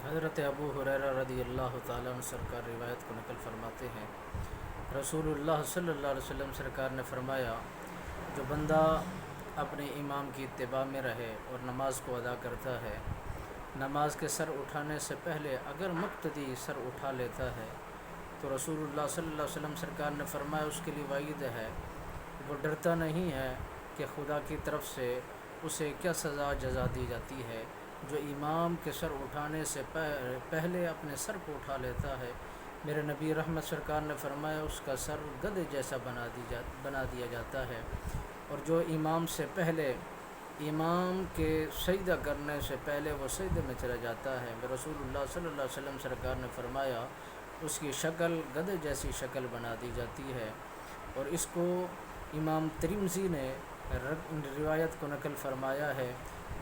حضرت ابو ہریرہ رضی اللہ تعالیٰ عنہ سرکار روایت کو نقل فرماتے ہیں، رسول اللہ صلی اللہ علیہ وسلم سرکار نے فرمایا، جو بندہ اپنے امام کی اتباع میں رہے اور نماز کو ادا کرتا ہے، نماز کے سر اٹھانے سے پہلے اگر مقتدی سر اٹھا لیتا ہے تو رسول اللہ صلی اللہ علیہ وسلم سرکار نے فرمایا اس کے لیے وعید ہے، وہ ڈرتا نہیں ہے کہ خدا کی طرف سے اسے کیا سزا جزا دی جاتی ہے۔ جو امام کے سر اٹھانے سے پہلے اپنے سر کو اٹھا لیتا ہے، میرے نبی رحمت سرکار نے فرمایا اس کا سر گدھے جیسا بنا دیا جاتا ہے، اور جو امام سے پہلے امام کے سجدہ کرنے سے پہلے وہ سجدے میں چلا جاتا ہے، رسول اللہ صلی اللہ علیہ وسلم سرکار نے فرمایا اس کی شکل گدھے جیسی شکل بنا دی جاتی ہے۔ اور اس کو امام ترمذی نے روایت کو نقل فرمایا ہے،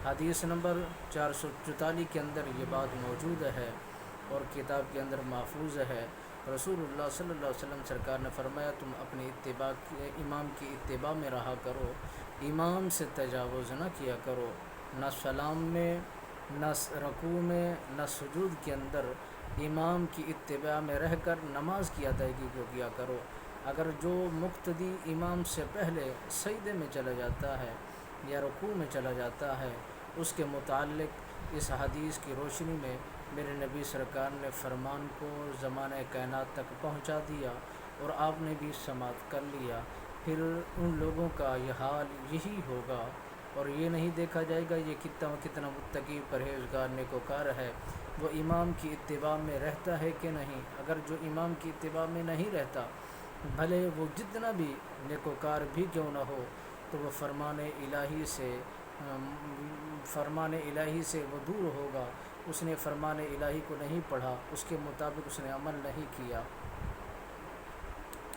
حدیث نمبر 444 کے اندر یہ بات موجود ہے اور کتاب کے اندر محفوظ ہے۔ رسول اللہ صلی اللہ علیہ وسلم سرکار نے فرمایا تم اپنی امام کی اتباع میں رہا کرو، امام سے تجاوز نہ کیا کرو، نہ سلام میں، نہ رکوع میں، نہ سجود کے اندر امام کی اتباع میں رہ کر نماز کی ادائیگی کو کیا کرو۔ اگر جو مقتدی امام سے پہلے سجدے میں چلا جاتا ہے یا رکوع میں چلا جاتا ہے، اس کے متعلق اس حدیث کی روشنی میں میرے نبی سرکار نے فرمان کو زمانہ کائنات تک پہنچا دیا اور آپ نے بھی سماعت کر لیا۔ پھر ان لوگوں کا یہ حال یہی ہوگا اور یہ نہیں دیکھا جائے گا یہ کتنا متقی پرہیزگار نیکوکار ہے، وہ امام کی اتباع میں رہتا ہے کہ نہیں۔ اگر جو امام کی اتباع میں نہیں رہتا، بھلے وہ جتنا بھی نیکوکار بھی کیوں نہ ہو، تو وہ فرمان الہی سے وہ دور ہوگا۔ اس نے فرمان الہی کو نہیں پڑھا، اس کے مطابق اس نے عمل نہیں کیا۔